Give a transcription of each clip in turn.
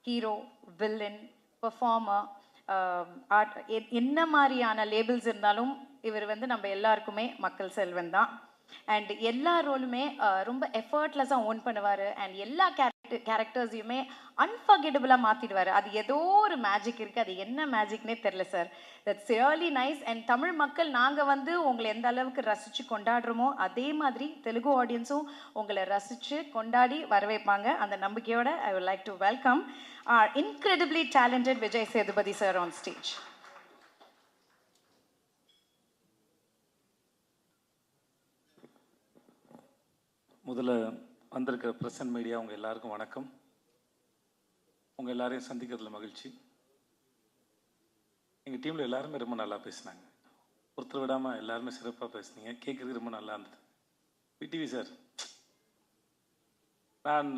Hero, villain, performer, art என்ன மாதிரியான labels இருந்தாலும் இவர் வந்து நம்ம எல்லாருக்குமே மக்கள் செல்வன் தான். அண்ட் எல்லா ரோலுமே ரொம்ப எஃபர்ட்லெஸ்ஸாக ஓன் பண்ணுவார். அண்ட் எல்லா கேரக்டர்ஸையுமே அன்ஃபர்கெட்டபிளாக மாற்றிடுவார். அது ஏதோ ஒரு மேஜிக் இருக்குது, அது என்ன மேஜிக்னே தெரில sir. That's really nice. And Tamil மக்கள் நாங்கள் வந்து உங்களை எந்த அளவுக்கு ரசித்து கொண்டாடுறோமோ அதே மாதிரி தெலுங்கு ஆடியன்ஸும் உங்களை ரசித்து கொண்டாடி வரவேற்பாங்க. அந்த நம்பிக்கையோட I would like to welcome our incredibly talented Vijay Sethupathi sir on stage. முதல்ல வந்திருக்கிற பிரஸ் அண்ட் மீடியா உங்கள் எல்லாருக்கும் வணக்கம். உங்கள் எல்லாரையும் சந்திக்கிறதுல மகிழ்ச்சி. எங்கள் டீமில் எல்லாருமே ரொம்ப நல்லா பேசினாங்க. ஒருத்தர் விடாமல் எல்லாருமே சிறப்பாக பேசுனீங்க. கேட்குறதுக்கு ரொம்ப நல்லா இருந்தது. விடிவி சார், நான்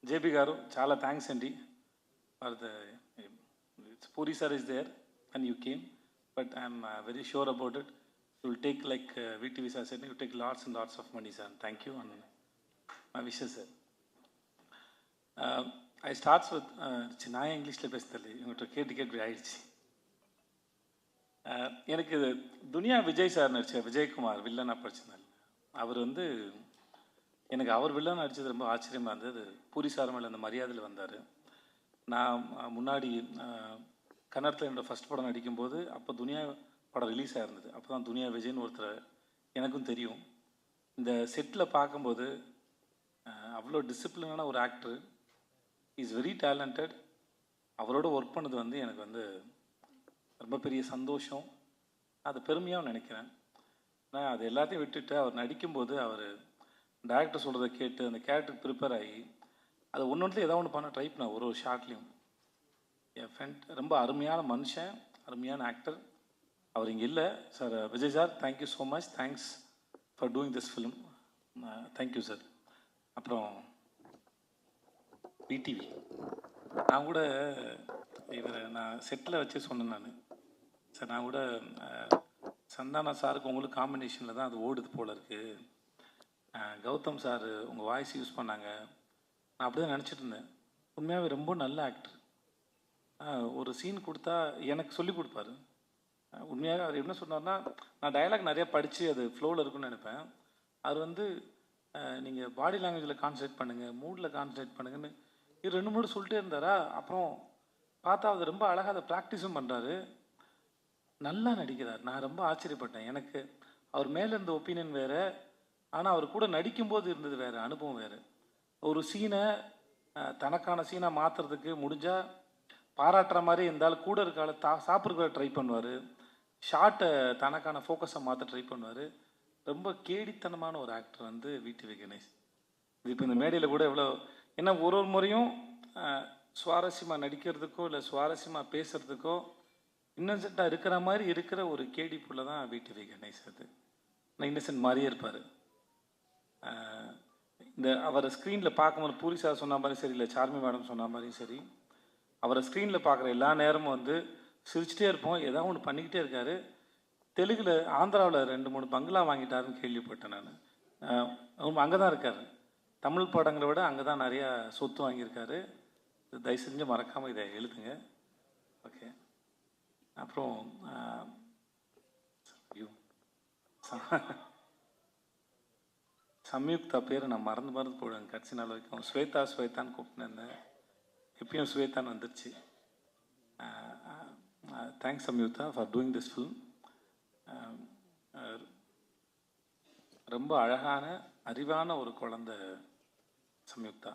జేబీ గారు చాలా థ్యాంక్స్ అండి for the Puri sir is there and you came, but I'm very sure about it you will take like VTV sir said you take lots and lots of money sir. Thank you and my wishes sir. I starts with நான் இங்கிலீஷில் பேசுதல் இவங்கள்ட்ட கேட்டு இப்படி ஆயிடுச்சு. எனக்கு துனியா Vijay sir நடித்த விஜயகுமார் வில்லனாக படிச்சிருந்தார். அவர் வந்து எனக்கு அவர் வில்லன் நடித்தது ரொம்ப ஆச்சரியமாக இருந்தது. பூரி சார் மேலே அந்த மரியாதையில் வந்தார். நான் முன்னாடி கன்னடத்தில் என்னோடய ஃபஸ்ட் படம் நடிக்கும்போது அப்போ துனியா படம் ரிலீஸ் ஆகிருந்தது. அப்போ தான் துனியா விஜய்னு ஒருத்தர் எனக்கும் தெரியும். இந்த செட்டில் பார்க்கும்போது அவ்வளோ டிசிப்ளினான ஒரு ஆக்டர், இஸ் வெரி டேலண்டட். அவரோட ஒர்க் பண்ணது வந்து எனக்கு வந்து ரொம்ப பெரிய சந்தோஷம், அது பெருமையாக நினைக்கிறேன். நான் அது எல்லாத்தையும் விட்டுட்டு அவர் நடிக்கும்போது அவர் டேரக்டர் சொல்கிறத கேட்டு அந்த கேரக்டருக்கு ப்ரிப்பேர் ஆகி அதை ஒன்று ஏதாவது ஒன்று பண்ண ட்ரை பண்ண ஒரு ஷார்ட்லேயும் என் ஃப்ரெண்ட் ரொம்ப அருமையான மனுஷன், அருமையான ஆக்டர். அவர் இங்கே இல்லை sir. Vijay sir, thank you so much. Thanks for doing this film. Thank you sir. அப்புறம் விடிவி, நான் கூட இவரை நான் செட்டில் வச்சு சொன்னேன். நான் கூட சந்தானா சாருக்கு உங்களுக்கு காம்பினேஷனில் தான் அது ஓடுது போல் இருக்குது. கௌதம் சார் உங்கள் வாய்ஸ் யூஸ் பண்ணாங்க. நான் அப்படி தான் நினச்சிட்டு இருந்தேன். உண்மையாகவே ரொம்ப நல்ல ஆக்டர். ஒரு சீன் கொடுத்தா எனக்கு சொல்லி கொடுப்பாரு. உண்மையாக அவர் என்ன சொன்னார்னா, நான் டயலாக் நிறையா படித்து அது ஃப்ளோவில் இருக்குன்னு நினைப்பேன். அவர் வந்து நீங்கள் பாடி லாங்குவேஜில் கான்சன்ட்ரேட் பண்ணுங்கள், மூடில் கான்சன்ட்ரேட் பண்ணுங்கன்னு இது 2-3 சொல்லிட்டே இருந்தாரா. அப்புறம் பார்த்தா அவர் ரொம்ப அழகாக அதை ப்ராக்டிஸும் பண்ணுறாரு, நல்லா நடிக்கிறார். நான் ரொம்ப ஆச்சரியப்பட்டேன். எனக்கு அவர் மேலே இருந்த ஒப்பீனியன் வேறு, ஆனால் அவர் கூட நடிக்கும்போது இருந்தது வேறு, அனுபவம் வேறு. ஒரு சீனை தனக்கான சீனாக மாற்றுறதுக்கு முடிஞ்சால் பாராட்டுற மாதிரி இருந்தாலும் கூட இருக்கால சாப்பிட்ற ட்ரை பண்ணுவார். ஷார்ட்டை தனக்கான ஃபோக்கஸை மாற்ற ட்ரை பண்ணுவார். ரொம்ப கேடித்தனமான ஒரு ஆக்டர் வந்து விடிவி கணேஷ். இது இப்போ இந்த மேடையில் கூட எவ்வளோ ஏன்னா ஒரு முறையும் சுவாரஸ்யமாக நடிக்கிறதுக்கோ இல்லை சுவாரஸ்யமாக பேசுகிறதுக்கோ இன்னசென்ட்டாக இருக்கிற மாதிரி இருக்கிற ஒரு கேடி புள்ள தான் விடிவி கணேஷ். அது நான் இன்னசென்ட் மாதிரியே இருப்பார். இந்த அவரை ஸ்க்ரீனில் பார்க்கும்போது பூரி சார் சொன்ன மாதிரி சரி, இல்லை சார்மி மேடம் சொன்ன மாதிரியும் சரி, அவரை ஸ்க்ரீனில் பார்க்குற எல்லா நேரமும் வந்து சிரிச்சிட்டே இருப்போம். ஏதாவது ஒன்று பண்ணிக்கிட்டே இருக்கார். தெலுங்கில் ஆந்திராவில் 2-3 பங்களா வாங்கிட்டாருன்னு கேள்விப்பட்டேன் நான். அங்கே தான் இருக்கார். தமிழ் படங்களை விட அங்கே தான் நிறையா சொத்து வாங்கியிருக்காரு. தயவு செஞ்சு மறக்காமல் இதை எழுதுங்க. ஓகே. அப்புறம் சம்யுக்தா பேரை நான் மறந்து போடுவேன் கடைசி நாள் வரைக்கும். ஸ்வேதான்னு கூப்பிட்டுருந்தேன். எப்பயும் ஸ்வேதான்னு வந்துருச்சு. Thanks Samyuktha for doing this film. ரொம்ப அழகான அறிவான ஒரு குழந்தை சம்யுக்தா.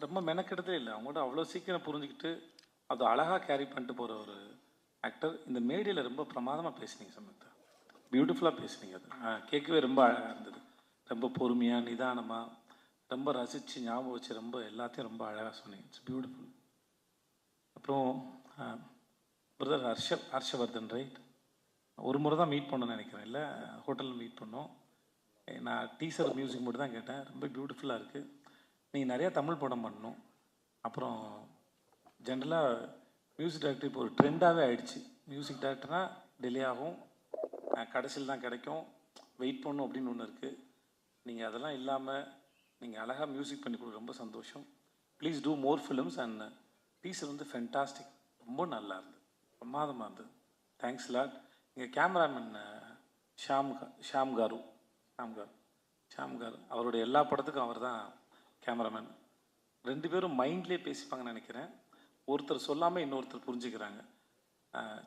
ரொம்ப மெனக்கெடுதே இல்லை. அவங்களோட அவ்வளோ சீக்கிரம் புரிஞ்சுக்கிட்டு அது அழகாக கேரி பண்ணிட்டு போகிற ஒரு ஆக்டர். இந்த மேடையில் ரொம்ப பிரமாதமாக பேசுனீங்க சம்யுக்தா, பியூட்டிஃபுல்லாக பேசுனீங்க. அது கேட்கவே ரொம்ப அழகாக இருந்தது. ரொம்ப பொறுமையாக நிதானமாக ரொம்ப ரசித்து ஞாபகம் வச்சு ரொம்ப எல்லாத்தையும் ரொம்ப அழகாக சொன்னீங்க. It's beautiful. அப்புறம் பிரதர் ஹர்ஷவர்தன் ரைட், ஒரு முறை தான் மீட் பண்ணணும்னு நினைக்கிறேன், இல்லை ஹோட்டலில் மீட் பண்ணோம். நான் டீசர் மியூசிக் மட்டும் தான் கேட்டேன். ரொம்ப பியூட்டிஃபுல்லாக இருக்குது. நீங்கள் நிறையா தமிழ் படம் பண்ணணும். அப்புறம் ஜென்ரலாக மியூசிக் டைரக்டர் இப்போ ஒரு ட்ரெண்டாகவே ஆகிடுச்சு. மியூசிக் டைரக்டர்னால் டிலே ஆகும், கடைசியில் தான் கிடைக்கும், வெயிட் பண்ணும் அப்படின்னு ஒன்று இருக்குது. நீங்கள் அதெல்லாம் இல்லாமல் நீங்கள் அழகாக மியூசிக் பண்ணி கொடுக்க ரொம்ப சந்தோஷம். Please do more films. And teaser வந்து ஃபென்டாஸ்டிக், ரொம்ப நல்லா இருந்தது, பிரமாதமாக இருந்தது. Thanks lot. இங்கே கேமராமேன் ஷாம் காரு அவருடைய எல்லா படத்துக்கும் அவர் தான் கேமராமேன். 2 பேரும் மைண்ட்லேயே பேசிப்பாங்கன்னு நினைக்கிறேன். ஒருத்தர் சொல்லாமல் இன்னொருத்தர் புரிஞ்சுக்கிறாங்க.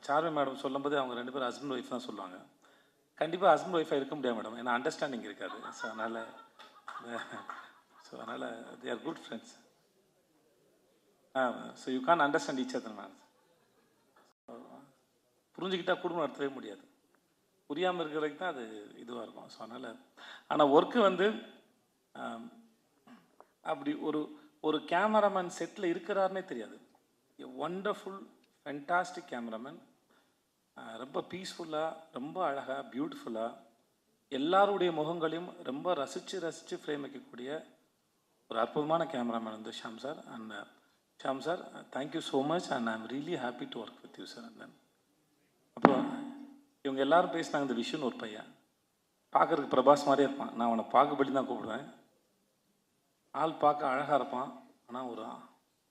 சார்மி மேடம் சொல்லும்போது அவங்க 2 பேரும் ஹஸ்பண்ட் ஒய்ஃப் தான் சொல்லுவாங்க. கண்டிப்பாக ஹஸ்பண்ட் ஒய்ஃபாக இருக்க முடியாது மேடம், ஏன்னா அண்டர்ஸ்டாண்டிங் இருக்காது. ஸோ அதனால் they are good friends. So you can understand each other ma'am. புரிஞ்சுக்கிட்டால் குடும்பம் நடத்தவே முடியாது. புரியாமல் இருக்கிற வரைக்கும் தான் அது இதுவாக இருக்கும். ஸோ அதனால் ஆனால் ஒர்க்கு வந்து அப்படி ஒரு கேமராமேன் செட்டில் இருக்கிறாருன்னே தெரியாது. Wonderful fantastic cameraman. ரொம்ப பீஸ்ஃபுல்லாக, ரொம்ப அழகாக, பியூட்டிஃபுல்லாக எல்லாருடைய முகங்களையும் ரொம்ப ரசித்து ஃப்ரேம் வைக்கக்கூடிய ஒரு அற்புதமான கேமராமேன் வந்து Sham sir. And Sham sir, thank you so much and I am really happy to work with you sir. And then அப்புறம் இவங்க எல்லாரும் பேசினாங்க. இந்த விஷுன்னு ஒரு பையன் பார்க்குறதுக்கு பிரபாஸ் மாதிரியே இருப்பான். நான் அவனை பாகுபலி தான் கூப்பிடுவேன். ஆள் பார்க்க அழகாக இருப்பான், ஆனால் ஒரு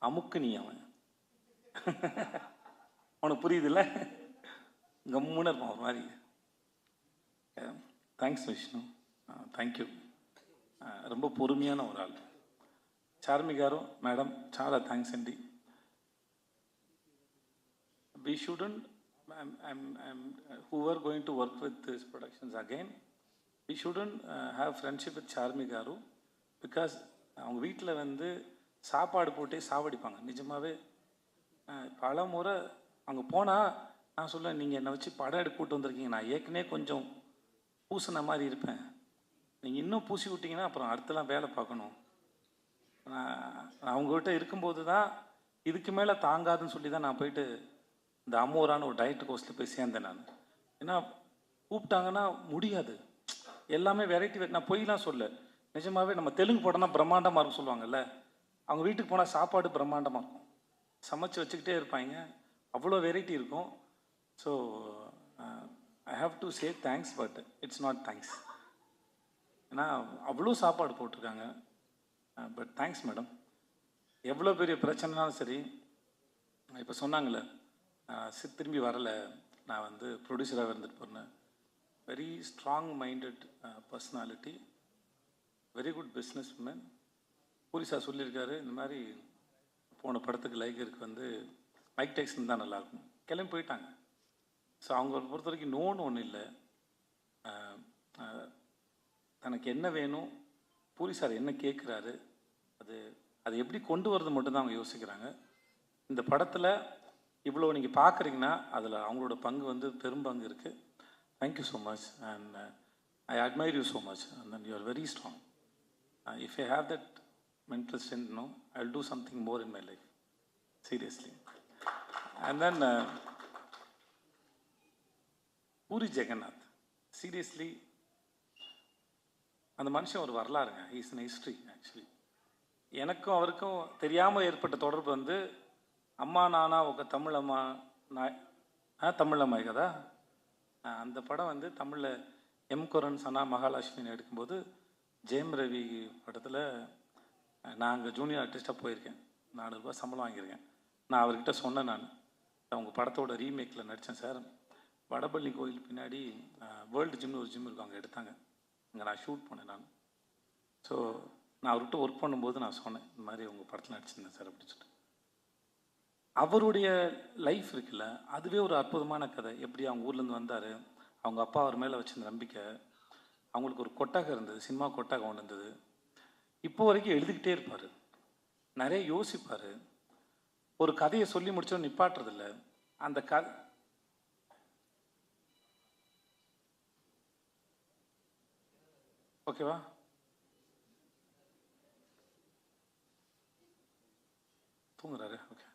அமுக்கு நீ அவன். அவனுக்கு புரியுதுல்ல, கம்முன்னு இருப்பான் ஒரு மாதிரி. Thanks Vishnu, thank you. ரொம்ப பொறுமையான ஒரு ஆள். చార్మి గారు, మేడం చాలా థ్యాంక్స్ అండి. We shouldn't, who are going to work with these productions again, we shouldn't have friendship with Charmi గారు, because அவங்க வீட்டில் வந்து சாப்பாடு போட்டே சாவடிப்பாங்க. நிஜமாகவே பல முறை அங்கே போனால் நான் சொல்லுவேன், நீங்கள் என்னை வச்சு படம் எடுக்க கூட்டு வந்திருக்கீங்க, நான் ஏற்கனவே கொஞ்சம் பூசின மாதிரி இருப்பேன், நீங்கள் இன்னும் பூசி விட்டிங்கன்னா அப்புறம் அடுத்தலாம் வேலை பார்க்கணும். நான் அவங்ககிட்ட இருக்கும்போது தான் இதுக்கு மேலே தாங்காதுன்னு சொல்லி தான் நான் போயிட்டு இந்த அமோரான ஒரு டயட் கோர்ஸில் போய் சேர்ந்தேன் நான். ஏன்னா கூப்பிட்டாங்கன்னா முடியாது, எல்லாமே வெரைட்டி. நான் பொய்லாம் சொல்ல, நிஜமாகவே நம்ம தெலுங்கு படம்னா பிரம்மாண்டமாக இருக்கும் சொல்லுவாங்கல்ல, அவங்க வீட்டுக்கு போனால் சாப்பாடு பிரம்மாண்டமாக இருக்கும், சமைச்சு வச்சுக்கிட்டே இருப்பாங்க, அவ்வளோ வெரைட்டி இருக்கும். So I have to say thanks, but it's not thanks. ஏன்னா அவ்வளோ சாப்பாடு போட்டிருக்காங்க. But thanks madam. எவ்வளோ பெரிய பிரச்சனைனாலும் சரி, இப்போ சொன்னாங்களே திரும்பி வரலை, நான் வந்து ப்ரொடியூசராக இருந்துட்டு போகிறேன். Very strong minded personality, very good business woman. Puri sir சொல்லியிருக்காரு, இந்த மாதிரி போன படத்துக்கு லைகருக்கு வந்து மைக் டைசன் தான் நல்லாயிருக்கும், கிளம்பி போயிட்டாங்க. ஸோ அவங்கள பொறுத்த வரைக்கும் நோன்னு ஒன்றும் இல்லை. தனக்கு என்ன வேணும், பூரி சார் என்ன கேட்குறாரு, அது எப்படி கொண்டு வரது மட்டும்தான் அவங்க யோசிக்கிறாங்க. இந்த படத்தில் இவ்வளோ நீங்கள் பார்க்குறீங்கன்னா அதில் அவங்களோட பங்கு வந்து பெரும்பங்கு இருக்குது. Thank you so much and I admire you so much and then you are very strong. If I have that mental strength, no, I will do something more in my life, seriously. And then Puri Jagannath, seriously அந்த மனுஷன் ஒரு வரலாறுங்க. Is in history. Actually எனக்கும் அவருக்கும் தெரியாமல் ஏற்பட்ட தொடர்பு வந்து அம்மா நானா ఒక தமிழம்மா தமிழம்மாய் கதா, அந்த படம் வந்து தமிழில் எம். சனா மகாலட்சுமின்னு எடுக்கும்போது ஜெயம் ரவி படத்தில் நான் அங்கே ஜூனியர் ஆர்டிஸ்ட்டாக போயிருக்கேன். 4 ரூபா சம்பளம் வாங்கியிருக்கேன். நான் அவர்கிட்ட சொன்னேன், நான் உங்கள் படத்தோட ரீமேக்கில் நடித்தேன் சார், வடபள்ளி கோயில் பின்னாடி வேர்ல்டு ஜிம்னு ஒரு ஜிம் இருக்கும், அங்கே எடுத்தாங்க, அங்கே நான் ஷூட் பண்ணேன் நான். ஸோ நான் அவர்கிட்ட ஒர்க் பண்ணும்போது நான் சொன்னேன், இந்த மாதிரி உங்கள் படத்தில் நடிச்சிருந்தேன் சார் அப்படின்னு சொல்லிட்டு. அவருடைய லைஃப் இருக்குல்ல, அதுவே ஒரு அற்புதமான கதை. எப்படி அவங்க ஊர்லேருந்து வந்தார், அவங்க அப்பா அவர் மேலே வச்சிருந்த நம்பிக்கை, அவங்களுக்கு ஒரு கொட்டகை இருந்தது, சினிமா கொட்டகை ஒன்று இருந்தது. இப்போ வரைக்கும் எழுதிக்கிட்டே இருப்பார், நிறைய யோசிப்பார், ஒரு கதையை சொல்லி முடிச்சோம் நிப்பாட்டுறதில்ல. அந்த கதை ஓகேவா, தூங்குறாரு. ஓகே,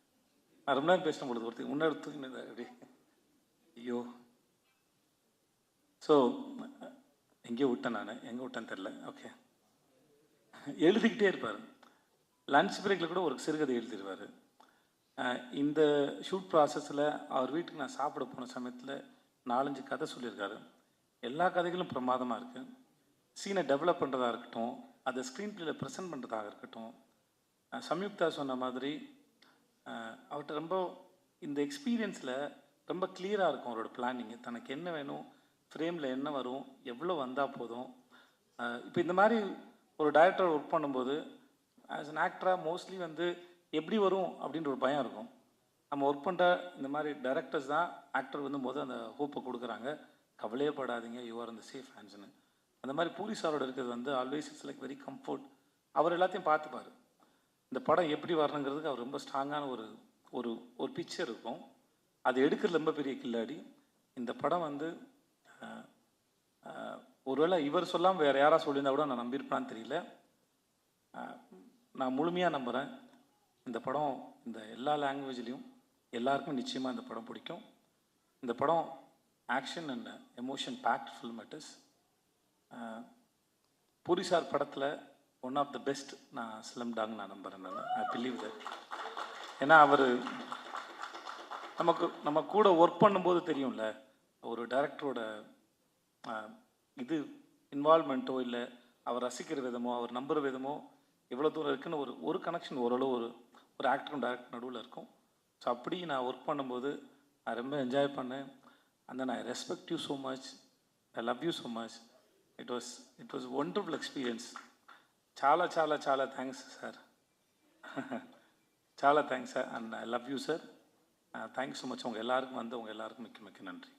நான் ரொம்ப நேரம் பேசின பொழுது ஒருத்தர் முன்னாடி தூங்கினது அப்படி, ஐயோ. ஸோ எங்கேயோ விட்டேன், நான் எங்கே விட்டேன்னு தெரில. ஓகே, எழுதிக்கிட்டே இருப்பார். லன்ச் பிரேக்கில் கூட ஒரு சிறுகதை எழுதிடுவார். இந்த ஷூட் ப்ராசஸில் அவர் வீட்டுக்கு நான் சாப்பிட போன சமயத்தில் 4-5 கதை சொல்லியிருக்காரு. எல்லா கதைகளும் பிரமாதமாக இருக்குது. சீனை டெவலப் பண்ணுறதா இருக்கட்டும், அதை ஸ்க்ரீன் பிளேயில் ப்ரெசென்ட் பண்ணுறதாக இருக்கட்டும், சம்யுக்தா சொன்ன மாதிரி அவர்கிட்ட ரொம்ப இந்த எக்ஸ்பீரியன்ஸில் ரொம்ப கிளியராக இருக்கும் அவரோட பிளானிங்கு. தனக்கு என்ன வேணும், ஃப்ரேமில் என்ன வரும், எவ்வளோ வந்தால் போதும். இப்போ இந்த மாதிரி ஒரு டைரக்டர் ஒர்க் பண்ணும்போது ஆஸ் அன் ஆக்டராக மோஸ்ட்லி வந்து எப்படி வரும் அப்படின்ற ஒரு பயம் இருக்கும். நம்ம ஒர்க் பண்ணுற இந்த மாதிரி டைரக்டர்ஸ் தான் ஆக்டர் வந்து அந்த ஹோப்பை கொடுக்குறாங்க, கவலையே படாதீங்க, யூ ஆர் இந்த சேஃப் ஹேண்ட்ஸ்னு. அந்த மாதிரி பூரி சாரோட இருக்கிறது வந்து always it's like very comfort. அவர் எல்லாத்தையும் பார்த்துப்பார். இந்த படம் எப்படி வரணுங்கிறதுக்கு அவர் ரொம்ப ஸ்ட்ராங்கான ஒரு ஒரு ஒரு பிக்சர் இருக்கும். அது எடுக்கிறது ரொம்ப பெரிய கில்லாடி. இந்த படம் வந்து ஒருவேளை இவர் சொல்லாமல் வேறு யாராவது சொல்லியிருந்தா கூட நான் நம்பியிருப்பான்னு தெரியல. நான் முழுமையாக நம்புகிறேன் இந்த படம் இந்த எல்லா லாங்குவேஜ்லேயும் எல்லாருக்கும் நிச்சயமாக இந்த படம் பிடிக்கும். இந்த படம் action and emotion packed film it is. Puri sir படத்தில் ஒன் ஆஃப் த பெஸ்ட் நான் ஸ்லம் டாக் நான் நம்புகிறேன். I believe that. ஏன்னா அவர் நம்ம கூட ஒர்க் பண்ணும்போது தெரியும்ல, ஒரு டைரக்டரோட இது இன்வால்மெண்ட்டோ இல்லை அவர் ரசிக்கிற விதமோ அவர் நம்புகிற விதமோ எவ்வளோ தூரம் இருக்குன்னு ஒரு கனெக்ஷன் ஓரளவு ஒரு ஆக்டரும் டைரக்டர் நடுவில் இருக்கும். ஸோ அப்படி நான் ஒர்க் பண்ணும்போது நான் ரொம்ப என்ஜாய் பண்ணேன். And I respect you so much, I love you so much. It was wonderful experience. చాలా చాలా చాలా థ్యాంక్స్ సార్. చాలా thanks sir. And I love you sir. Thank you so much. உங்கள் எல்லாருக்கும் மிக்க மிக்க நன்றி.